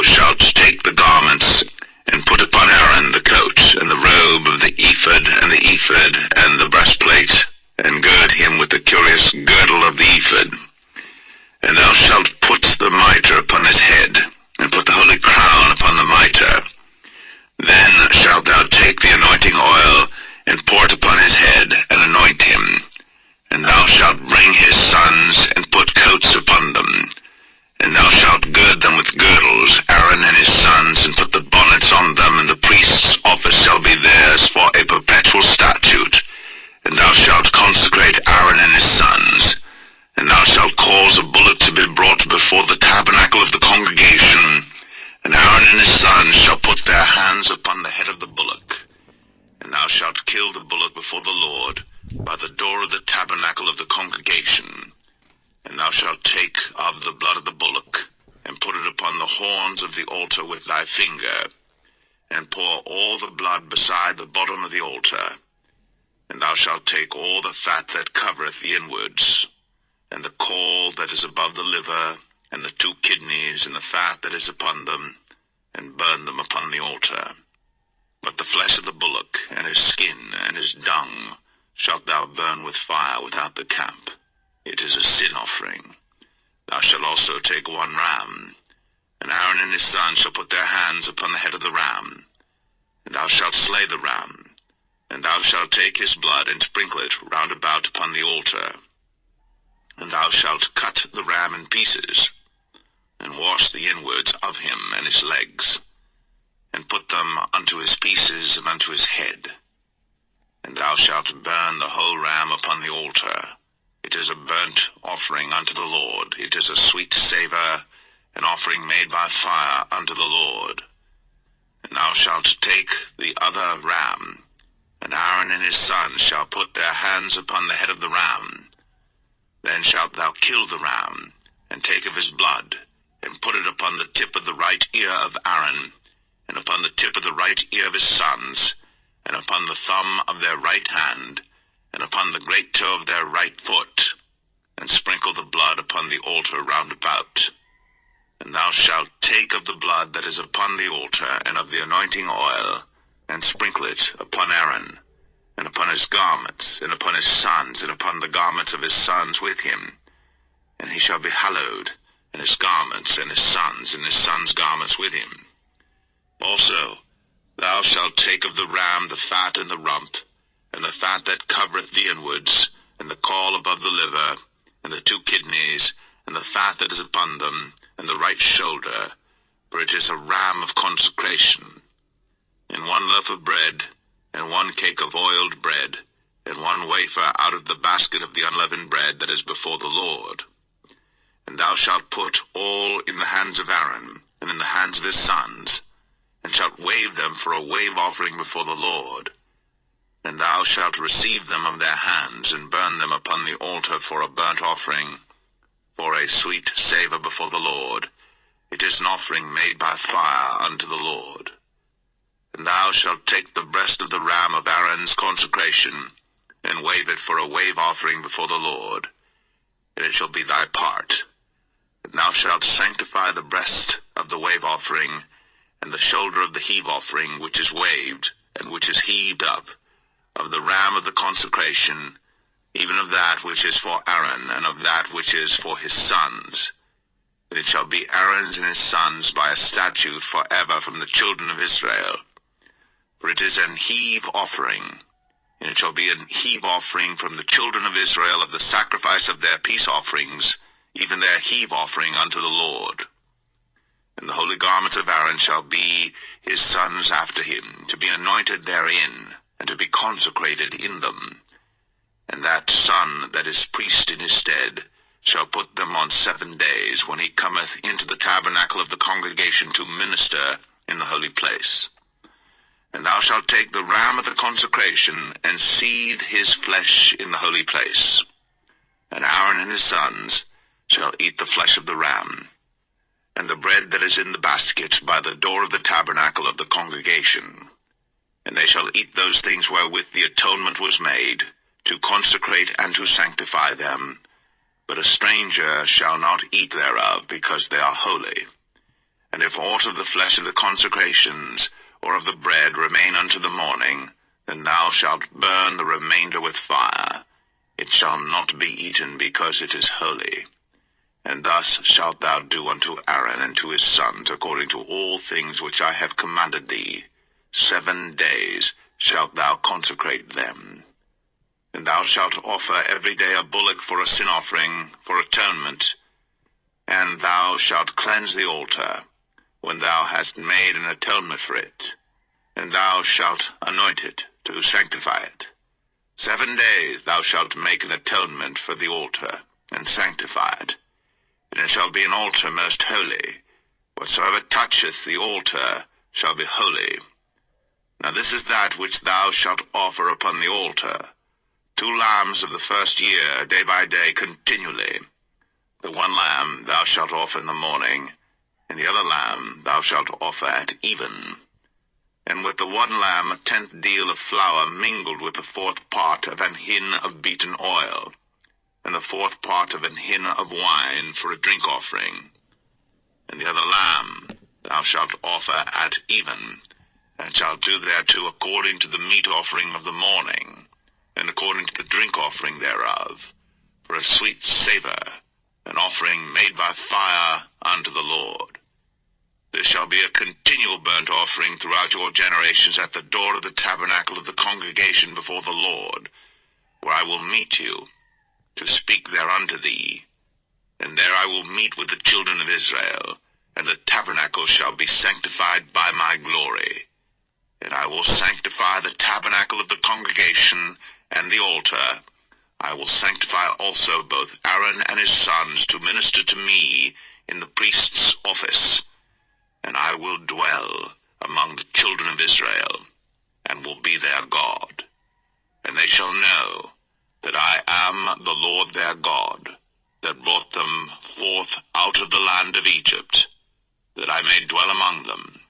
shalt take the garments, and put upon Aaron the coat, and the robe of the ephod, and the breastplate, and gird him with the curious girdle of the ephod. And thou shalt put the mitre upon his head, and put the holy crown upon the mitre. Then shalt thou take the anointing oil, and pour it upon his head, and anoint him. And thou shalt bring his sons, and put coats upon them. And thou shalt gird them with girdles, Aaron and his sons, and put the bonnets on them, and the priest's office shall be theirs for a perpetual statute. And thou shalt consecrate Aaron and his sons. And thou shalt cause a bullock to be brought before the tabernacle of the congregation, and Aaron and his sons shall put their hands upon the head of the bullock. And thou shalt kill the bullock before the Lord, by the door of the tabernacle of the congregation. And thou shalt take of the blood of the bullock, and put it upon the horns of the altar with thy finger, and pour all the blood beside the bottom of the altar. And thou shalt take all the fat that covereth the inwards, and the caul that is above the liver, and the 2 kidneys, and the fat that is upon them, and burn them upon the altar. But the flesh of the bullock, and his skin, and his dung, shalt thou burn with fire without the camp. It is a sin offering. Thou shalt also take 1 ram, and Aaron and his sons shall put their hands upon the head of the ram. And thou shalt slay the ram, and thou shalt take his blood, and sprinkle it round about upon the altar. And thou shalt cut the ram in pieces, and wash the inwards of him and his legs, and put them unto his pieces and unto his head. And thou shalt burn the whole ram upon the altar. It is a burnt offering unto the Lord. It is a sweet savour, an offering made by fire unto the Lord. And thou shalt take the other ram, and Aaron and his sons shall put their hands upon the head of the ram. Then shalt thou kill the ram, and take of his blood, and put it upon the tip of the right ear of Aaron, and upon the tip of the right ear of his sons, and upon the thumb of their right hand, and upon the great toe of their right foot, and sprinkle the blood upon the altar round about. And thou shalt take of the blood that is upon the altar, and of the anointing oil, and sprinkle it upon Aaron, and upon his garments, and upon his sons, and upon the garments of his sons with him. And he shall be hallowed, and his garments, and his sons' garments with him. Also thou shalt take of the ram the fat and the rump, and the fat that covereth the inwards, and the caul above the liver, and the 2 kidneys, and the fat that is upon them, and the right shoulder, for it is a ram of consecration. And 1 loaf of bread, and 1 cake of oiled bread, and 1 wafer out of the basket of the unleavened bread that is before the Lord. And thou shalt put all in the hands of Aaron, and in the hands of his sons, and shalt wave them for a wave offering before the Lord. And thou shalt receive them of their hands, and burn them upon the altar for a burnt offering, for a sweet savour before the Lord. It is an offering made by fire unto the Lord. And thou shalt take the breast of the ram of Aaron's consecration, and wave it for a wave offering before the Lord, and it shall be thy part. And thou shalt sanctify the breast of the wave offering, and the shoulder of the heave offering, which is waved, and which is heaved up, of the ram of the consecration, even of that which is for Aaron, and of that which is for his sons. And it shall be Aaron's and his sons by a statute forever from the children of Israel. For it is an heave offering, and it shall be an heave offering from the children of Israel of the sacrifice of their peace offerings, even their heave offering unto the Lord. And the holy garments of Aaron shall be his sons after him, to be anointed therein, and to be consecrated in them. And that son that is priest in his stead shall put them on 7 days, when he cometh into the tabernacle of the congregation to minister in the holy place. And thou shalt take the ram of the consecration, and seethe his flesh in the holy place. And Aaron and his sons shall eat the flesh of the ram, and the bread that is in the basket by the door of the tabernacle of the congregation. And they shall eat those things wherewith the atonement was made, to consecrate and to sanctify them. But a stranger shall not eat thereof, because they are holy. And if aught of the flesh of the consecrations, or of the bread, remain unto the morning, then thou shalt burn the remainder with fire. It shall not be eaten, because it is holy. And thus shalt thou do unto Aaron and to his sons, according to all things which I have commanded thee. 7 days shalt thou consecrate them. And thou shalt offer every day a bullock for a sin offering, for atonement. And thou shalt cleanse the altar, when thou hast made an atonement for it. And thou shalt anoint it, to sanctify it. 7 days thou shalt make an atonement for the altar, and sanctify it. And it shall be an altar most holy. Whatsoever toucheth the altar shall be holy. Now this is that which thou shalt offer upon the altar: 2 lambs of the first year, day by day, continually. The one lamb thou shalt offer in the morning, and the other lamb thou shalt offer at even. And with the one lamb 1/10 deal of flour mingled with the 4th part of an hin of beaten oil, and the 4th part of an hin of wine for a drink offering. And the other lamb thou shalt offer at even, and shalt do thereto according to the meat offering of the morning, and according to the drink offering thereof, for a sweet savour, an offering made by fire unto the Lord. This shall be a continual burnt offering throughout your generations at the door of the tabernacle of the congregation before the Lord, where I will meet you, to speak thereunto thee. And there I will meet with the children of Israel, and the tabernacle shall be sanctified by my glory. And I will sanctify the tabernacle of the congregation and the altar. I will sanctify also both Aaron and his sons to minister to me in the priest's office. And I will dwell among the children of Israel, and will be their God. And they shall know that I am the Lord their God, that brought them forth out of the land of Egypt, that I may dwell among them,